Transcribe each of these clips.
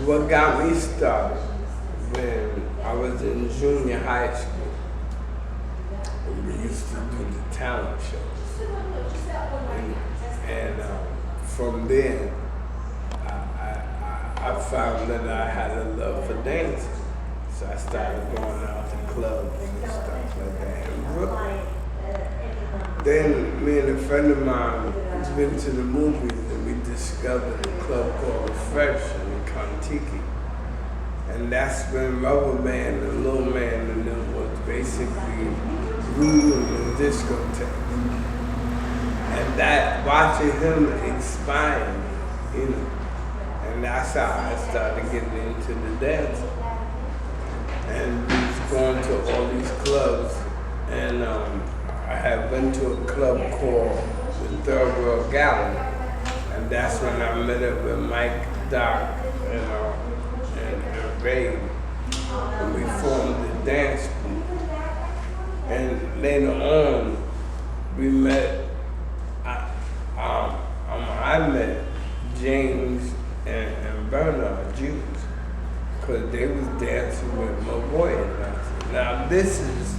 what got me started when I was in junior high school, we used to do the talent shows. And from then, I found that I had a love for dancing. So I started going out to clubs and stuff like that in Brooklyn. Then me and a friend of mine went to the movies and we discovered a club called Fresh in Kontiki. And that's when Rubber Band and Lil Man and them was basically ruling the discotheque. And that, watching him inspired me, you know. And that's how I started getting into the dancing. And we was going to all these clubs. And I had went to a club called the Third World Gallery. And that's when I met up with Mike, Doc, and Ray. And we formed the dance group. And later on, we met, I met James and Bernard Jews, because they was dancing with my boy and dancing. Now this is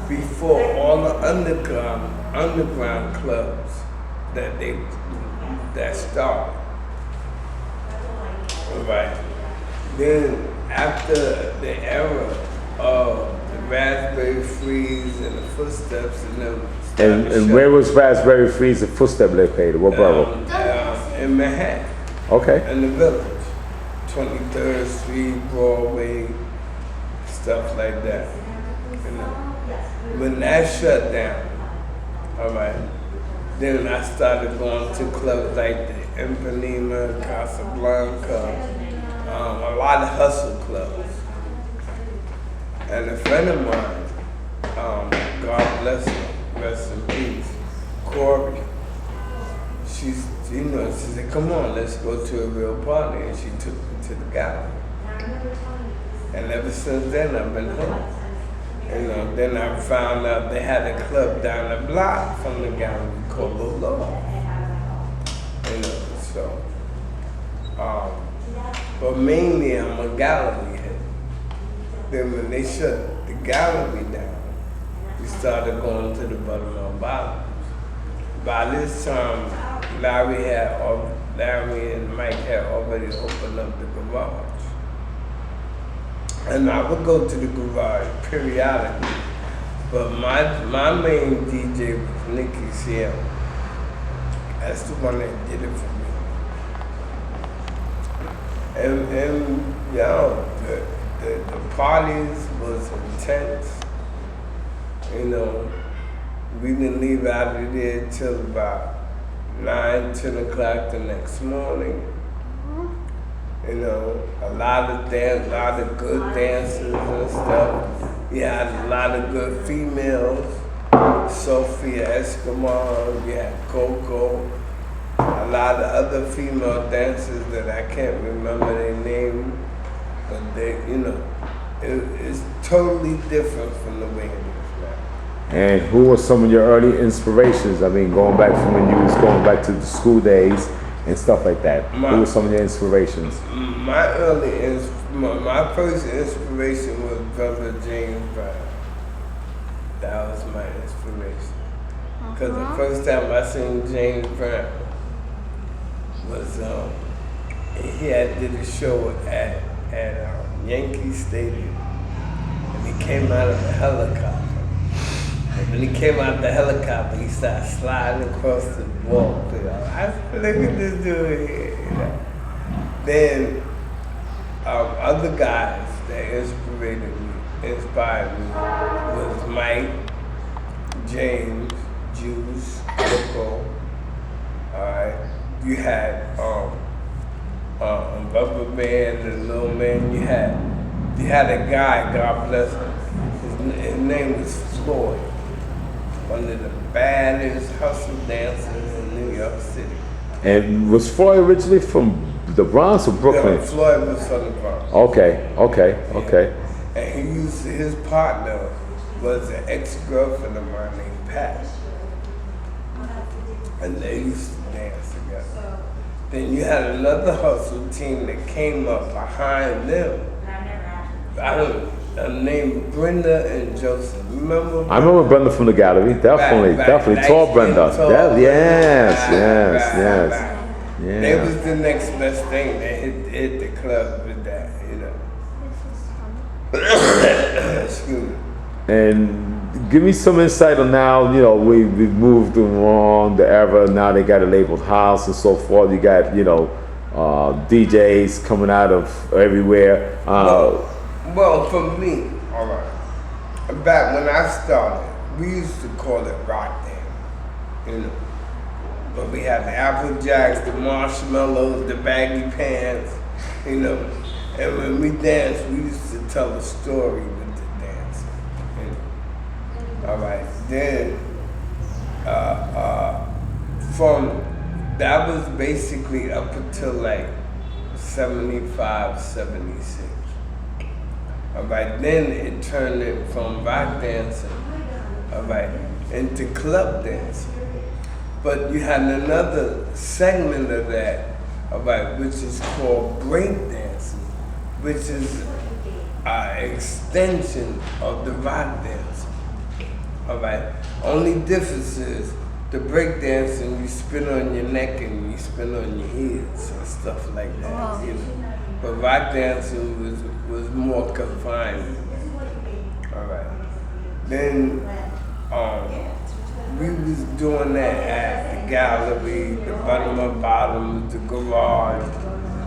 before all the underground clubs that started. All right. Then after the era of the Raspberry Freeze and the Footsteps and them. And where was Raspberry Freeze and Footsteps located? What borough? In Manhattan. Okay. In the Village. 23rd Street, Broadway, stuff like that. You know. When that shut down, all right, then I started going to clubs like the Impanema, Casablanca, a lot of hustle clubs. And a friend of mine, God bless her, rest in peace, Corey, she said, come on, let's go to a real party. And she took me to the gallery. And ever since then, I've been hooked. You know, then I found out they had a club down the block from the gallery called LOFT. You know, so, but mainly I'm a gallery head. Then when they shut the gallery down, we started going to the Buttermilk Bottoms. By this time, Larry and Mike had already opened up the garage. And I would go to the garage periodically, but my main DJ was Nicky Seeley. That's the one that did it for me. And yo, the parties was intense. You know, we didn't leave out of there till about 9, 10 o'clock the next morning. You know, a lot of good dancers and stuff. We had a lot of good females. Sophia Eskimo, we had Coco. A lot of other female dancers that I can't remember their name, but they, you know, it's totally different from the way it is now. And who were some of your early inspirations? I mean, going back from when you was going back to the school days and stuff like that. Who were some of your inspirations? My first inspiration was Brother James Brown. That was my inspiration. Because the first time I seen James Brown was he had did a show at Yankee Stadium, and he came out of a helicopter. And when he came out of the helicopter, he started sliding across the wall. I said, look at this dude here. You know? Then other guys that inspired me was Mike, James, Juice, Coco. Alright. You had Rubber Band and Lil Man. You had a guy, God bless him. His name was Floyd. One of the baddest hustle dancers in New York City. And was Floyd originally from the Bronx or Brooklyn? Yeah, Floyd was from the Bronx. Okay. And his partner was an ex-girlfriend of mine named Pat. And they used to dance together. Then you had another hustle team that came up behind them. Named Brenda and Joseph. Remember? I remember Brenda from the gallery. Definitely, definitely. Tall Brenda. Yes. Yeah. They was the next best thing. They hit the club with that, Excuse me. And give me some insight on now, we've moved along the era. Now they got it labeled house and so forth. You got, DJs coming out of everywhere. Well, for me, all right. Back when I started, we used to call it rock dance, But we had the Apple Jacks, the marshmallows, the baggy pants, And when we danced, we used to tell a story with the dancing. All right. Then, that was basically up until like 75, 76. All right, then it turned it from rock dancing, all right, into club dancing. But you had another segment of that, all right, which is called break dancing, which is an extension of the rock dancing, all right. Only difference is the break dancing, you spin on your neck and you spin on your heels and stuff like that, But rock dancing was more confined. All right. Then we was doing that at the gallery, the bottom, the garage.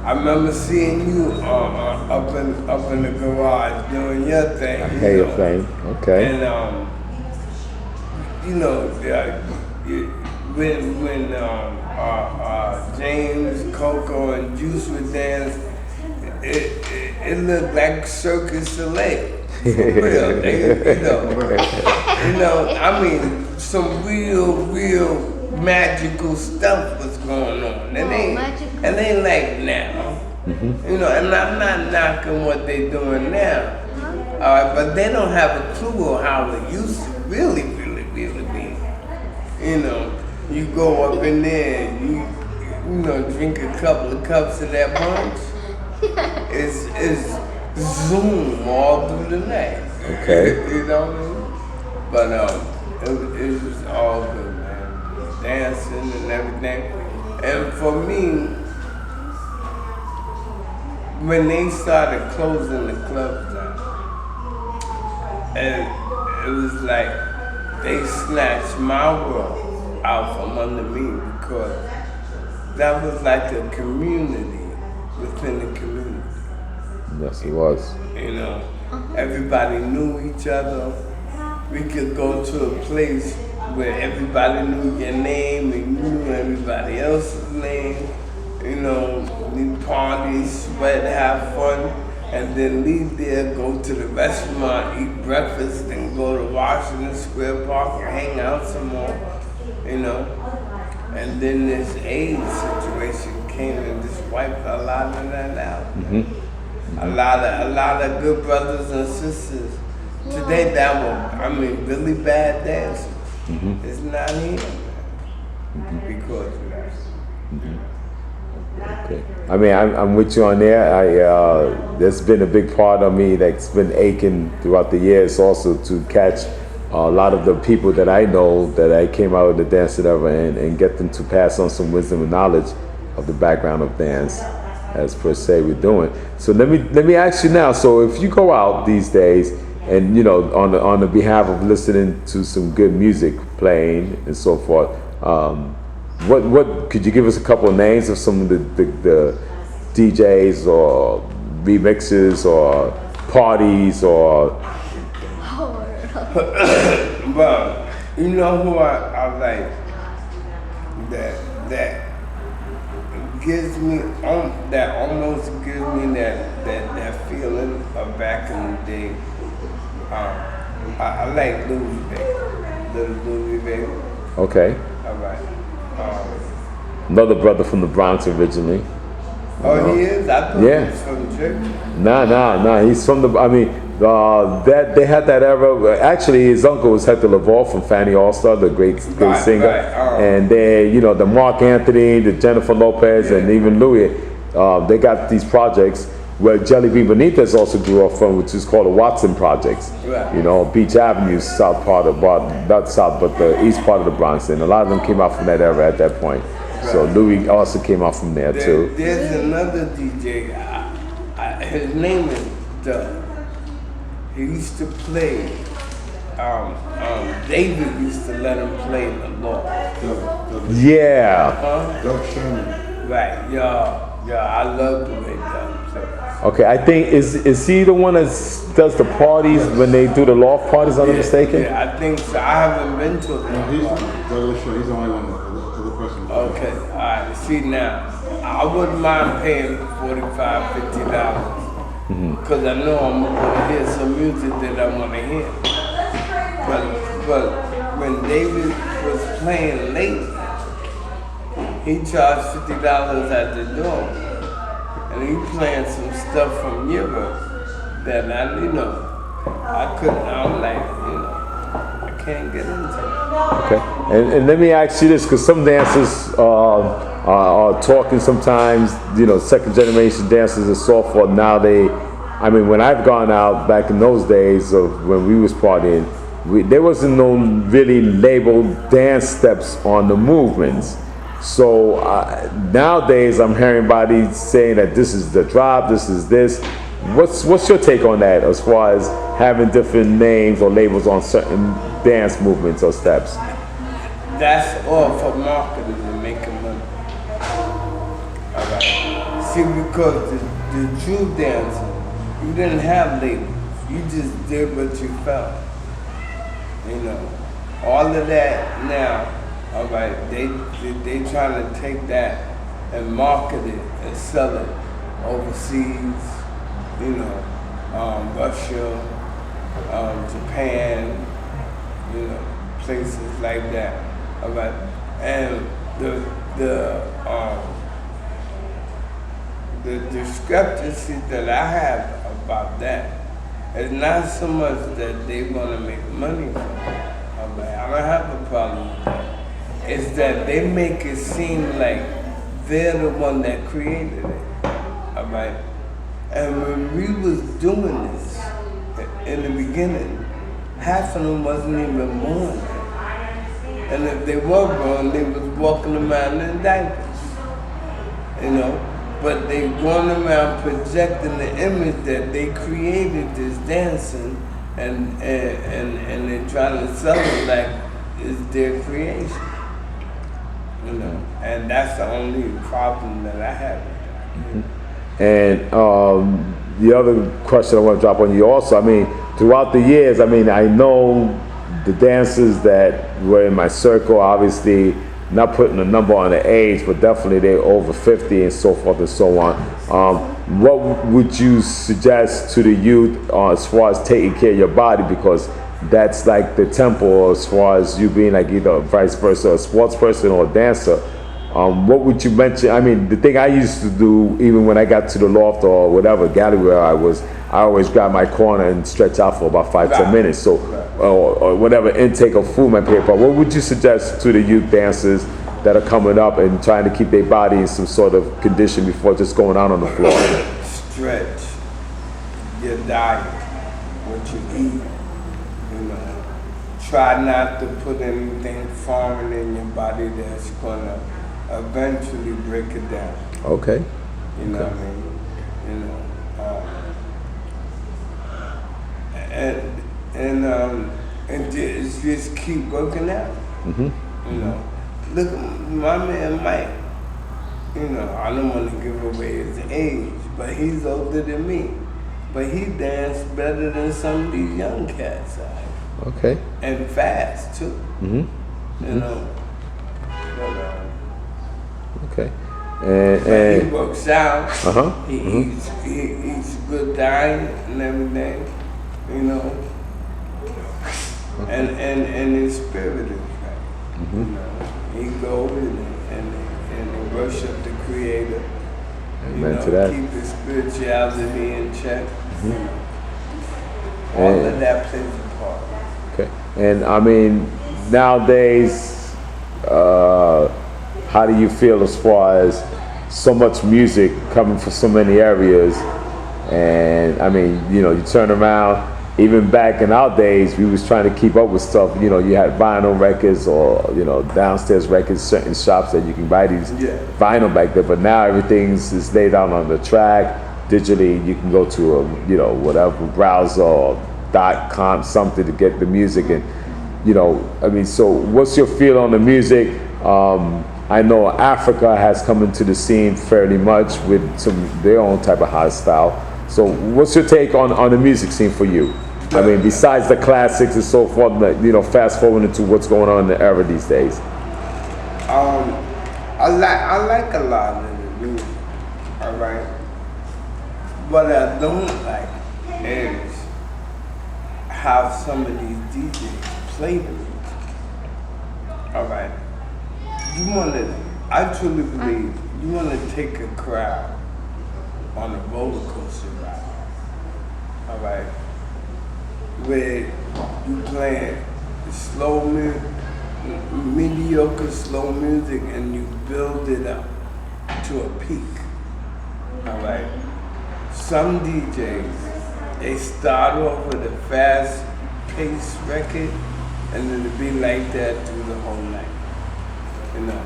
I remember seeing you up in the garage doing your thing. Your thing. Okay. And when James, Coco, and Juice would dance, it looked like Circus Soleil. For real. I mean, some real magical stuff was going on. And they like now. And I'm not knocking what they're doing now. But they don't have a clue of how it used to really be. You go up in there and drink a couple of cups of that punch. It's Zoom all through the night. Okay. You know what I mean? But it was all good, man. Dancing and everything. And for me, when they started closing the clubs down, and it was like they snatched my world out from under me, because that was like a community within the community. Yes, it was. Everybody knew each other. We could go to a place where everybody knew your name and you knew everybody else's name. We party, sweat, have fun, and then leave there, go to the restaurant, eat breakfast, then go to Washington Square Park and hang out some more. And then this AIDS situation came and just wiped a lot of that out. A lot of good brothers and sisters today that were, really bad dancers. It's not here, because of that. Okay. I'm with you on there. There's been a big part of me that's been aching throughout the years also to catch a lot of the people that I know that I came out of the dancing era and get them to pass on some wisdom and knowledge of the background of dance, as per se we're doing. So let me ask you now. So if you go out these days and on the behalf of listening to some good music playing and so forth, what could you give us a couple of names of some of the DJs or remixes or parties or? Well, you know who I like that gives me that almost gives me that feeling of back in the day. I like Louis Baby. Okay. All right. Another brother from the Bronx originally. Oh, he is? I thought he was from Jersey. Nah. He's from That they had that era. Actually, his uncle was Hector Lavoie from Fanny All-Star, the great singer. Right. And then, you know, the Mark Anthony, the Jennifer Lopez, and even Louis, they got these projects where Jelly Bean Benitez also grew up from, which is called the Watson Projects. Right. You know, Beach Avenue, south part of, not south, but the east part of the Bronx. And a lot of them came out from that era at that point. Right. So Louis also came out from there too. There's another DJ, his name is Doug. He used to play, David used to let him play the law. Yeah. Doug Sherman. Right, yeah, I love the way Doug plays. Okay, I think, is he the one that does the parties when they do the loft parties, I'm not mistaken? Yeah, I think so. I haven't been to it. No, he's Douglas Sherman. He's the only one, the other person. Okay, all right. See now, I wouldn't mind paying $45, $50. Because I know I'm going to hear some music that I want to hear. But when David was playing late, he charged $50 at the door. And he playing some stuff from Europe that I couldn't, I'm like, I can't get into it. Okay, and let me ask you this, because some dancers are talking sometimes, second generation dancers and so forth. Now when I've gone out back in those days of when we was partying, there wasn't no really labeled dance steps on the movements. So nowadays I'm hearing bodies saying that this is the drop, this is this. What's your take on that as far as having different names or labels on certain dance movements or steps? That's all for marketing and making money. All right. See, because the true dancer, you didn't have labels. You just did what you felt. All of that now. All right, they trying to take that and market it and sell it overseas, Russia, Japan, places like that. All right, and the discrepancy that I have about that is not so much that they want to make money from it. All right, I don't have a problem with that. Is that they make it seem like they're the one that created it, all right? And when we was doing this in the beginning, half of them wasn't even born. And if they were born, they was walking around in diapers, But they going around projecting the image that they created this dancing, and they trying to sell it like it's their creation. And that's the only problem that I have with that. And the other question I want to drop on you also, throughout the years, I know the dancers that were in my circle, obviously not putting a number on the age, but definitely they're over 50 and so forth and so on. What would you suggest to the youth as far as taking care of your body? Because that's like the temple as far as you being like either vice versa, a sports person or a dancer. What would you mention? The thing I used to do, even when I got to the loft or whatever gallery where I always grab my corner and stretch out for about 5-10 minutes. So, or whatever intake of food my paper. What would you suggest to the youth dancers that are coming up and trying to keep their body in some sort of condition before just going out on the floor? Stretch your diet, what you eat. Try not to put anything foreign in your body that's gonna eventually break it down. Okay. You know what I mean? And just keep working out. Look, my man Mike. I don't want to give away his age, but he's older than me. But he danced better than some of these young cats. Okay. And fast too. Okay. And he works out. He Mm-hmm. eats good diet and everything. And his spirit is right. He goes and worship the Creator. Amen to that. Keep his spirituality in check. All of that plays a part. Okay. And I mean, nowadays, how do you feel as far as so much music coming from so many areas? And I mean, you know, you turn around, even back in our days, we was trying to keep up with stuff. You know, you had vinyl records or, you know, downstairs records, certain shops that you can buy these vinyl back there. But now everything's is laid out on the track. Digitally, you can go to a, you know, whatever browser or .com something to get the music. And, you know, I mean, so what's your feel on the music? I know Africa has come into the scene fairly much with their own type of house style. So what's your take on the music scene for you? I mean, besides the classics and so forth, you know, fast forward into what's going on in the era these days. I like a lot of the music, all right? What I don't like is how some of these DJs play the music, all right? I truly believe you want to take a crowd on a roller coaster ride, all right? Where you playing slow music, mediocre slow music, and you build it up to a peak, all right? Some DJs, they start off with a fast-paced record, and it'll be like that through the whole night. You know,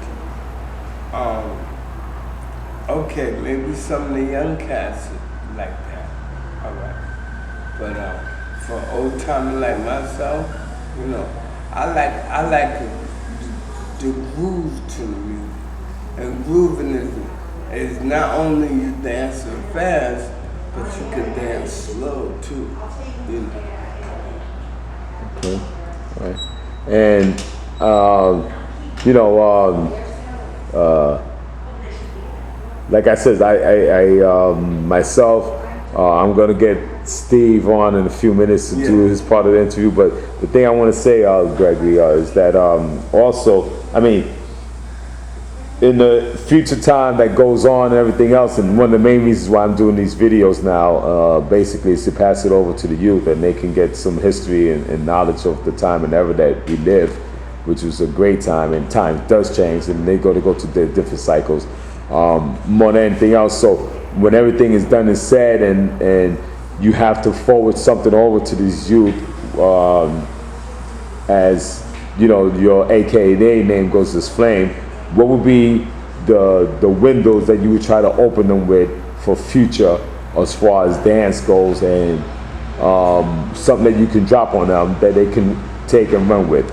okay, maybe some of the young cats like that, all right. But for old timer like myself, you know, I like the groove to the music, and grooving is not only you dancing fast, but you can dance slow too, you know. Okay, all right, and. You know, like I said, I myself, I'm gonna get Steve on in a few minutes to do his part of the interview. But the thing I want to say, Gregory, is that also, I mean, in the future time that goes on and everything else, and one of the main reasons why I'm doing these videos now, basically, is to pass it over to the youth, and they can get some history and knowledge of the time and era that we live, which was a great time, and time does change, and they go to their different cycles, more than anything else. So when everything is done and said, and you have to forward something over to these youth, as you know, your AKA name goes as Flame, what would be the windows that you would try to open them with for future, as far as dance goes, and something that you can drop on them that they can take and run with?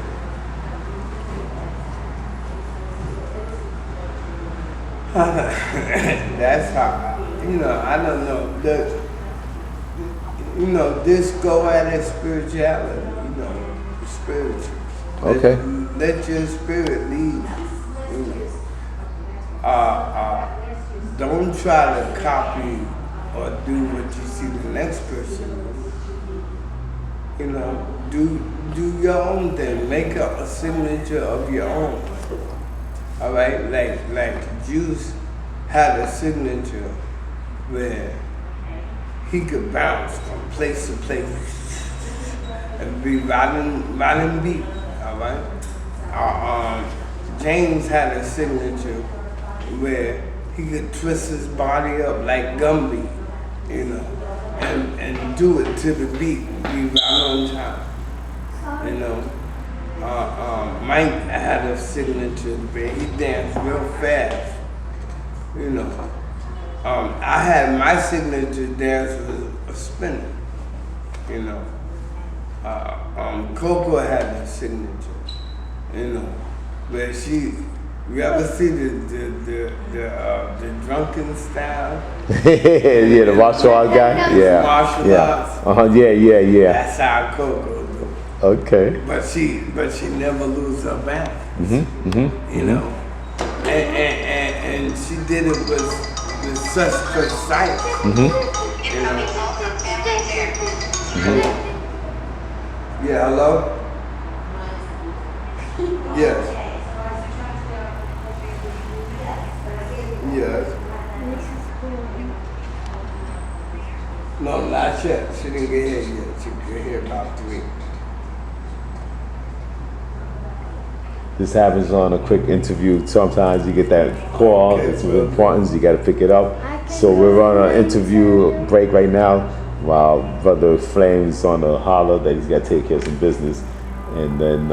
That's how, you know, I don't know. You know, just go at it spirituality, you know, spiritual. Okay. Let your spirit lead, you know. Don't try to copy or do what you see the next person do. You know, do your own thing. Make a signature of your own. All right, like Juice had a signature where he could bounce from place to place and be riding beat. All right. James had a signature where he could twist his body up like Gumby, you know, and do it to the beat, be right on time, you know. Mike had a signature where he danced real fast, you know. I had my signature dance was a spinner, you know. Coco had a signature, you know, where you ever see the drunken style? Yeah, the martial art guy. Yeah. Martial arts. Yeah. That's how Coco do. Okay. But she never lose her balance. You know, and she did it with such precise. You know. Yeah. Hello. Yes. Yes. No, not yet. She didn't get here yet. She get here about 3. This happens on a quick interview. Sometimes you get that call, it's of importance, you got to pick it up. So we're on an interview break right now while Brother Flame's on a holler that he's got to take care of some business. And then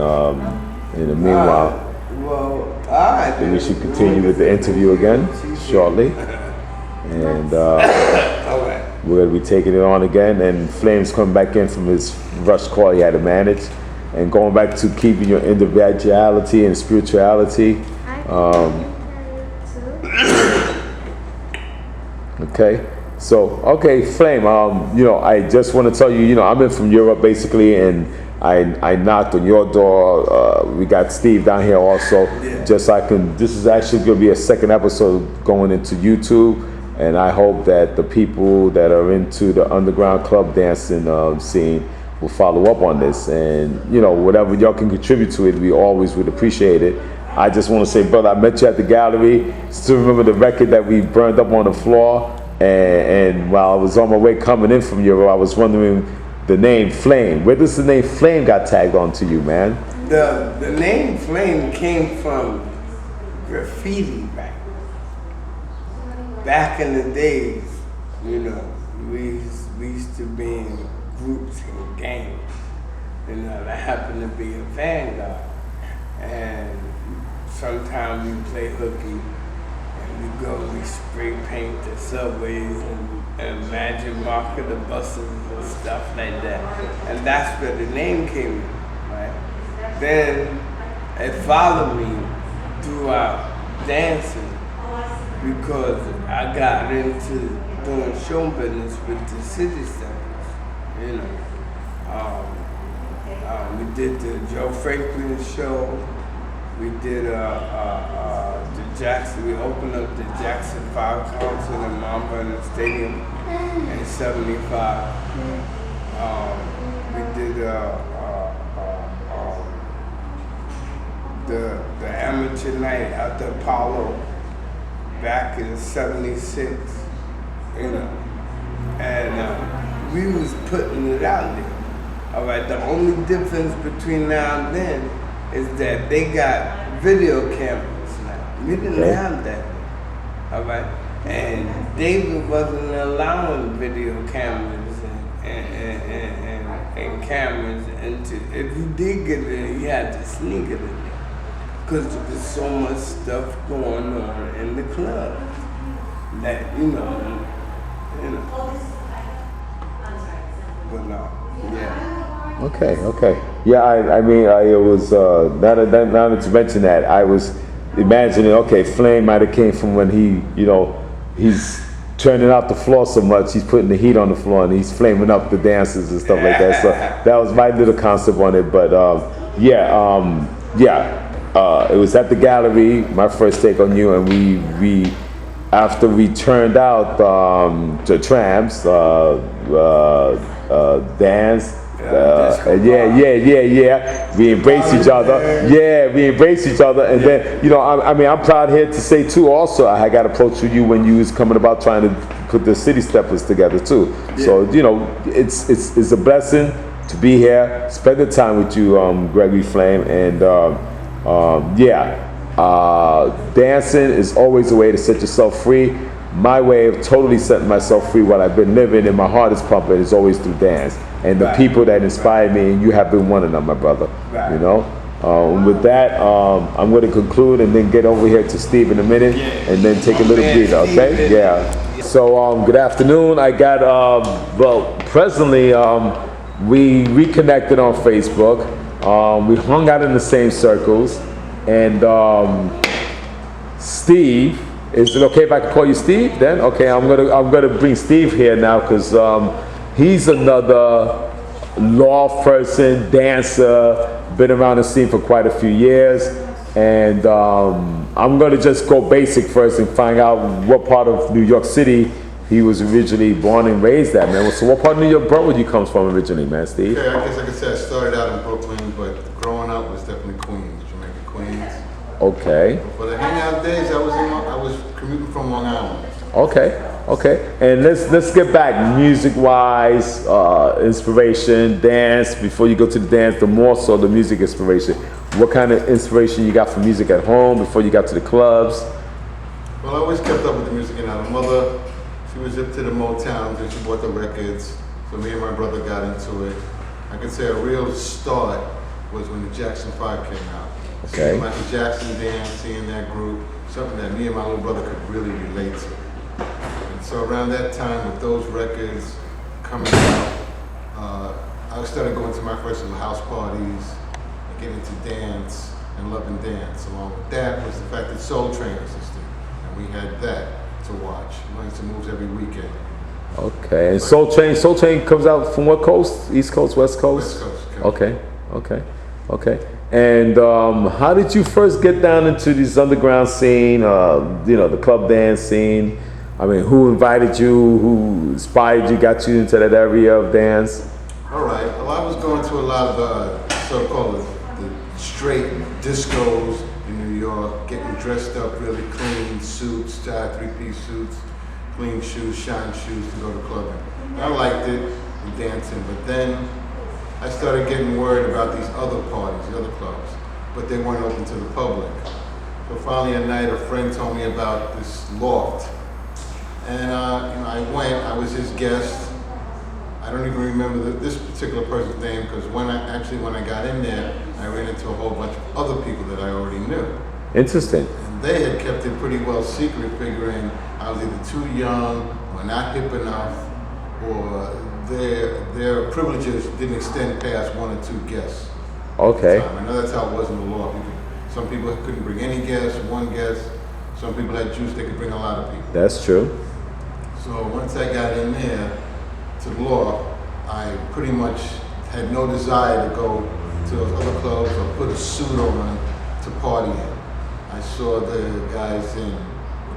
in the meanwhile, well, all right. then we should continue with the interview again shortly. And All right. we're going to be taking it on again. And Flame's coming back in from his rush call he had to manage. And going back to keeping your individuality and spirituality. Okay, so Flame. You know, I just want to tell you, you know, I'm in from Europe basically, and I knocked on your door. We got Steve down here also. Yeah. Just so I can. This is actually going to be a second episode going into YouTube, and I hope that the people that are into the underground club dancing scene will follow up on this, and you know, whatever y'all can contribute to it, we always would appreciate it. I just want to say, brother, I met you at the gallery. Still remember the record that we burned up on the floor, and while I was on my way coming in from Europe, I was wondering the name Flame. Where does the name Flame got tagged on to you, man? The name Flame came from graffiti back in the days. You know, we used to be in groups and gangs. You know, that happened to be a vanguard. And sometimes we play hooky, and we spray paint the subways and magic marker the buses and stuff like that. And that's where the name came in, right? Then it followed me throughout dancing because I got into doing show business with the city steppers. You know, we did the Joe Franklin show. We did the Jackson. We opened up the Jackson 5 concert in Mount Vernon Stadium in '75. We did the amateur night at the Apollo back in '76. You know, and we was putting it out there. All right, the only difference between now and then is that they got video cameras now. We didn't have that. All right, and David wasn't allowing video cameras and cameras into. If you did get it, you had to sneak it in there because there was so much stuff going on in the club that you know. But no, yeah. Okay. Yeah, I mean, it was, now that you mention that, I was imagining, okay, Flame might have came from when he, you know, he's turning out the floor so much, he's putting the heat on the floor and he's flaming up the dancers and stuff like that. So that was my little concept on it. But it was at the gallery, my first take on you, and we after we turned out the trams, dance. We embrace each other. Yeah, we embrace each other, and then you know, I mean, I'm proud here to say too. Also, I got approached with you when you was coming about trying to put the City Steppers together too. Yeah. So you know, it's a blessing to be here, spend the time with you, Gregory Flame, and dancing is always a way to set yourself free. My way of totally setting myself free while I've been living and my heart is pumping is always through dance. And the people that inspire me, and you have been one of them, my brother. Right. You know? With that, I'm going to conclude and then get over here to Steve in a minute and then take a little breather, okay? Yeah. So, good afternoon. I got, presently, we reconnected on Facebook. We hung out in the same circles. And Steve, is it okay if I can call you Steve then? Okay, I'm gonna bring Steve here now because he's another law person, dancer, been around the scene for quite a few years, and I'm gonna just go basic first and find out what part of New York City he was originally born and raised at, man. So what part of New York borough you comes from originally, man, Steve? Okay, I guess I could say I started out in Brooklyn, but growing up was definitely Queens, Jamaica, Queens. Okay. For the hangout days, I was commuting from Long Island. Okay. Okay, and let's get back music-wise, inspiration, dance. Before you go to the dance, the more so the music inspiration. What kind of inspiration you got for music at home before you got to the clubs? Well, I always kept up with the music, and my mother, she was hip to the Motown, and she bought the records. So me and my brother got into it. I could say a real start was when the Jackson 5 came out. Okay. Seeing Michael Jackson dance, seeing that group, something that me and my little brother could really relate to. And so around that time, with those records coming out, I started going to my first little house parties and getting into dance and loving dance. Along with that was the fact that Soul Train existed, and we had that to watch. We went to moves every weekend. Okay, and Soul Train comes out from what coast? East Coast, West Coast? West Coast. Okay. And how did you first get down into this underground scene, the club dance scene? I mean, who invited you? Who inspired you, got you into that area of dance? All right. Well, I was going to a lot of the so-called the straight discos in New York, getting dressed up really clean, suits, three-piece suits, clean shoes, shine shoes to go to clubbing. I liked it, and dancing, but then I started getting worried about these other parties, the other clubs, but they weren't open to the public. So finally a night, a friend told me about this LOFT. And I went, I was his guest. I don't even remember this particular person's name, because when I got in there, I ran into a whole bunch of other people that I already knew. Interesting. And they had kept it pretty well secret, figuring I was either too young, or not hip enough, or their privileges didn't extend past one or two guests. Okay. I know that's how it was in the law. Some people couldn't bring any guests, one guest. Some people had juice, they could bring a lot of people. That's true. So once I got in there to the law, I pretty much had no desire to go to those other clubs or put a suit on to party in. I saw the guys in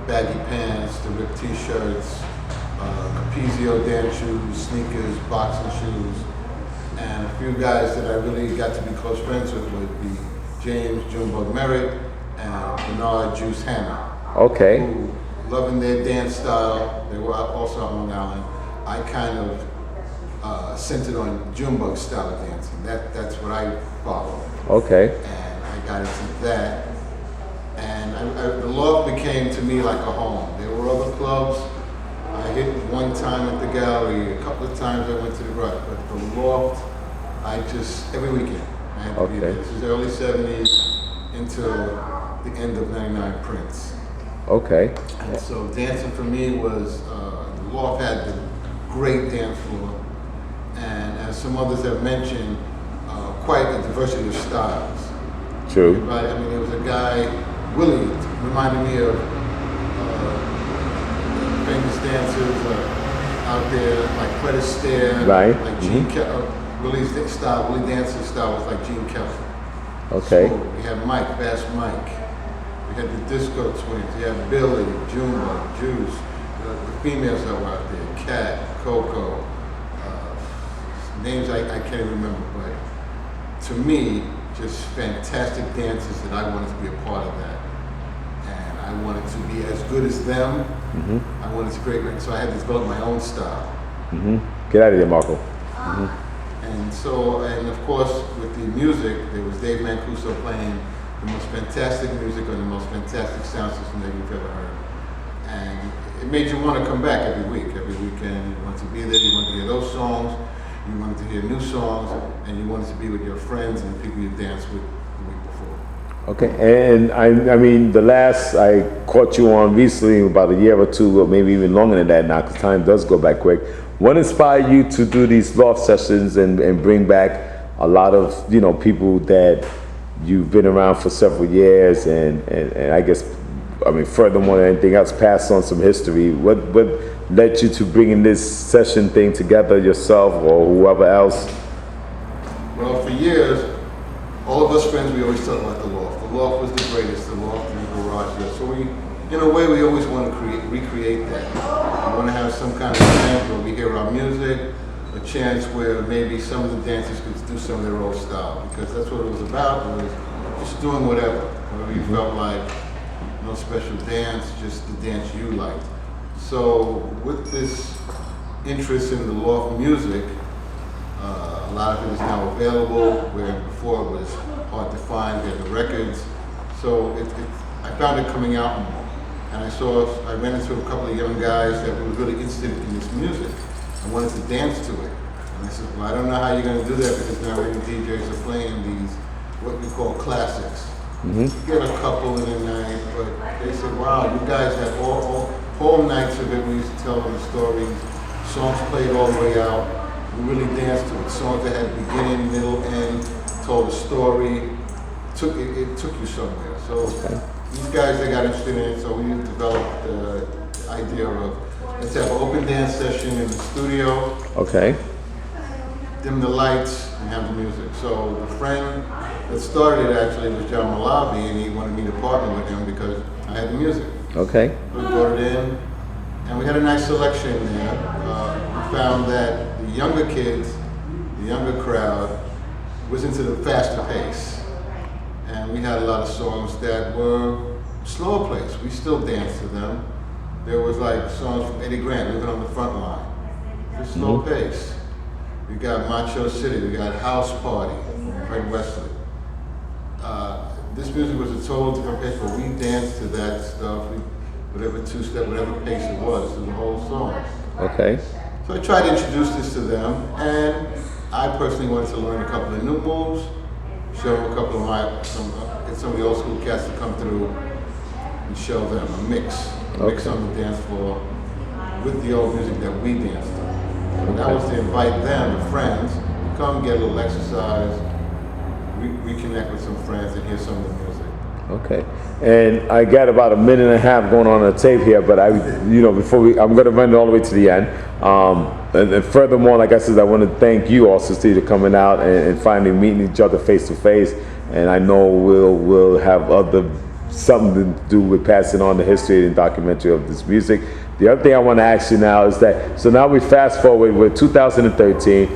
baggy pants, the ripped t-shirts, Capizio dance shoes, sneakers, boxing shoes, and a few guys that I really got to be close friends with would be James Junebug Merritt and Bernard Juice Hanna. Okay. Who, loving their dance style, they were also on Long Island. I kind of centered on Junebug style of dancing. That's what I follow. Okay. And I got into that. And the LOFT became to me like a home. There were other clubs. I hit one time at the gallery, a couple of times I went to the garage, but the LOFT, every weekend, I had to be there. This was the early 70s into the end of 99 Prince. Okay. And so dancing for me was, the LOFT had the great dance floor, and as some others have mentioned, quite a diversity of styles. True. Right? I mean, there was a guy, Willie, reminded me of famous dancers out there, like Fred Astaire, right. like Gene Kelly. Willie's style, Willie Dancer's style was like Gene Kelly. Okay. So we had Mike, Bass Mike. We had the Disco Twins. We had Billy, Junebug, Juice, the females that were out there, Cat, Coco, names I can't even remember, but to me, just fantastic dancers that I wanted to be a part of that. And I wanted to be as good as them. Mm-hmm. I wanted to create, so I had to develop my own style. Mm-hmm. Get out of there, Marco. And so, and of course, with the music, there was Dave Mancuso playing the most fantastic music on the most fantastic sound system that you've ever heard. And it made you want to come back every week, every weekend. You wanted to be there, you wanted to hear those songs, you wanted to hear new songs, and you wanted to be with your friends and the people you danced with the week before. Okay, and I mean, the last I caught you on recently, about a year or two, or maybe even longer than that now, because time does go back quick. What inspired you to do these LOFT sessions and bring back a lot of, people that you've been around for several years and I guess, I mean, furthermore than anything else, pass on some history. What led you to bringing this session thing together yourself or whoever else? Well, for years, all of us friends, we always talk about the LOFT. The LOFT was the greatest, the LOFT in the garage there. So in a way, we always want to recreate that. We want to have some kind of event where we hear our music, a chance where maybe some of the dancers could do some of their old style, because that's what it was about, was just doing whatever you felt like, no special dance, just the dance you liked. So with this interest in the LOFT music, a lot of it is now available, where before it was hard to find. We had the records. So I found it coming out more. And I ran into a couple of young guys that were really interested in this music and wanted to dance to it. And I said, well, I don't know how you're going to do that, because now many DJs are playing these, what we call classics. You get a couple in a night, but they said, wow, you guys had whole nights of it. We used to tell them the stories, songs played all the way out. We really danced to it. Songs that had beginning, middle, end, told a story. It took you somewhere. So these guys, they got interested in it, so we developed the idea of, let's have an open dance session in the studio. Okay. Dim the lights and have the music. So the friend that started it actually was John Malavi, and he wanted me to partner with him because I had the music. Okay. We brought it in, and we had a nice selection there. We found that the younger kids, the younger crowd, was into the faster pace. And we had a lot of songs that were slower plays. We still danced to them. There was like songs from Eddie Grant, Living on the Front Line. Just slow pace. We got Macho City, we got House Party, Fred Wesley. This music was a total different pace, but we danced to that stuff, whatever two-step, whatever pace it was, to the whole song. Okay. So I tried to introduce this to them, and I personally wanted to learn a couple of new moves, show them a couple of some of the old school cats to come through and show them a mix on the dance floor with the old music that we danced to. So that was to invite them, the friends, to come get a little exercise, reconnect with some friends, and hear some of the music. Okay. And I got about a minute and a half going on the tape here, but I'm going to run it all the way to the end. And furthermore, like I said, I want to thank you also, Steve, for coming out and finally meeting each other face to face. And I know we'll have something to do with passing on the history and documentary of this music. The other thing I want to ask you now is that, so now we fast forward with 2013.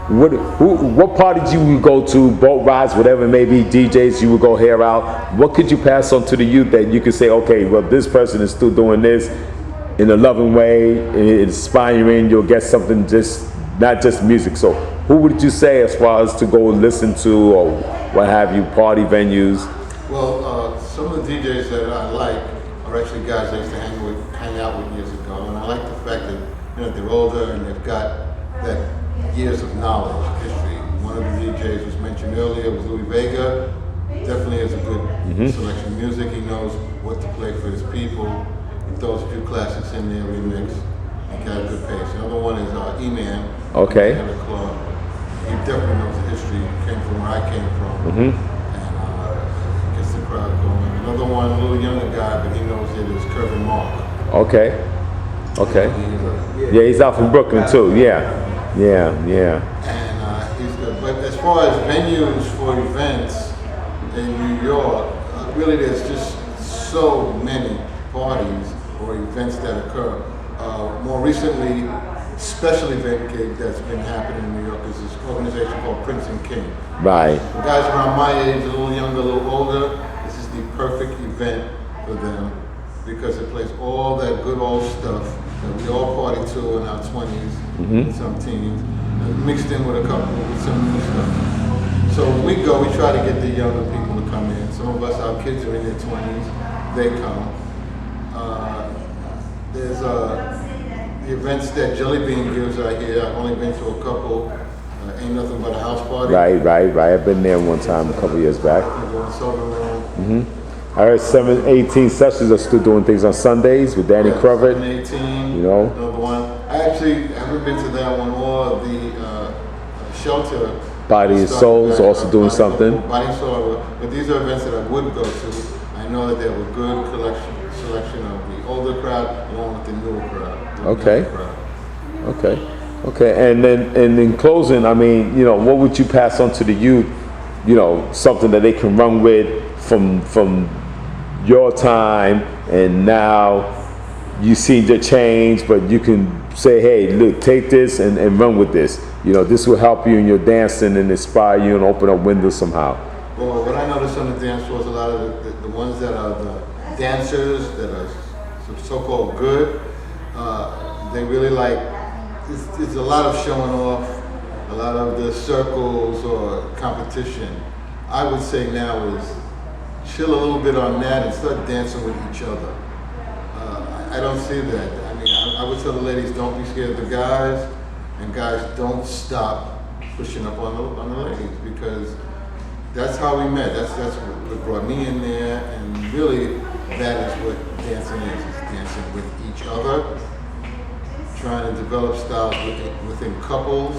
What party did you go to, boat rides, whatever it may be, DJs you would go hear out? What could you pass on to the youth that you could say, okay, well, this person is still doing this in a loving way, inspiring, you'll get something not just music. So who would you say as far as to go listen to or what have you, party venues? Well, some of the DJs that I like are actually guys I used to hang out with years ago, and I like the fact that they're older and they've got that years of knowledge, history. One of the DJs was mentioned earlier was Louis Vega. Definitely has a good selection of music. He knows what to play for his people. He throws a few classics in there, remix, and got a good pace. Another one is E-Man. Okay. He definitely knows the history. He came from where I came from. And gets the crowd going. Another one, a little younger guy, but he knows it, is Kirby Mark. Okay. Yeah, he's out from Brooklyn too. Yeah. And he's good. But as far as venues for events in New York, really there's just so many parties or events that occur. More recently, special event gig that's been happening in New York is this organization called Prince and King. Right. The guys around my age, a little younger, a little older, this is the perfect event for them because it plays all that good old stuff that we all party to in our 20s and some teens, and mixed in with some new stuff. So when we go, we try to get the younger people to come in. Some of us, our kids are in their 20s, they come. There's the events that Jelly Bean gives out here. I've only been to a couple. Ain't Nothing But a House Party. Right. I've been there one time a couple years back. I heard 718 Sessions are still doing things on Sundays with Danny Crovert. 718, you know. Another one. I actually haven't been to that one or the Shelter. Body and Souls also doing something. Body and Soul, but these are events that I would go to. I know that they have a good selection of the older crowd along with the newer crowd. Okay. And then in closing, I mean, what would you pass on to the youth? Something that they can run with from your time, and now you see the change, but you can say, hey, look, take this and run with this. This will help you in your dancing and inspire you and open up windows somehow. Well, what I noticed on the dance floor is a lot of the ones that are the dancers that are so-called good. They really like, it's a lot of showing off, a lot of the circles or competition. I would say now is chill a little bit on that and start dancing with each other. I don't see that. I mean, I would tell the ladies, don't be scared of the guys, and guys, don't stop pushing up on the ladies, because that's how we met. That's what brought me in there, and really that is what dancing is. It's dancing with each other, trying to develop styles within couples,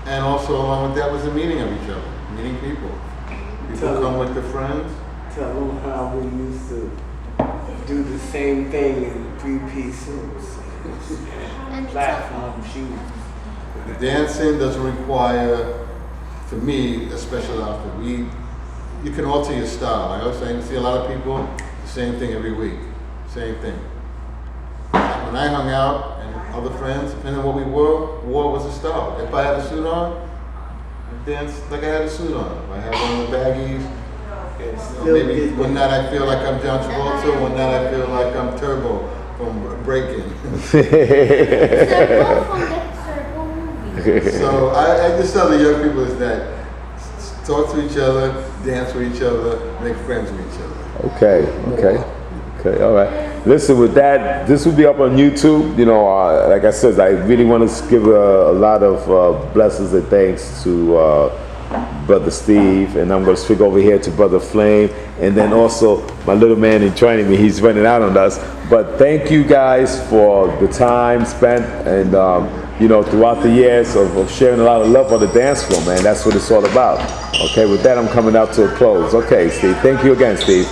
and also along with that was the meeting of each other, meeting people. People come with their friends. Tell them how we used to do the same thing in three-piece suits and platform shoes. Dancing doesn't require, for me, a special outfit. You can alter your style. Like I was saying, you see a lot of people, the same thing every week, same thing. When I hung out and other friends, depending on what we wore was a style. If I had a suit on, I danced like I had a suit on. If I had one of the baggies, maybe one night I feel like I'm John Travolta, one night I feel like I'm Turbo from Breaking. So I just tell the young people is that talk to each other, dance with each other, make friends with each other. Okay, all right. Listen, with that, this will be up on YouTube. You know, like I said, I really want to give a lot of blessings and thanks to Brother Steve, and I'm going to speak over here to Brother Flame, and then also my little man in joining me. He's running out on us. But thank you guys for the time spent and, you know, throughout the years of sharing a lot of love on the dance floor, man. That's what it's all about. Okay, with that, I'm coming out to a close. Okay, Steve. Thank you again, Steve.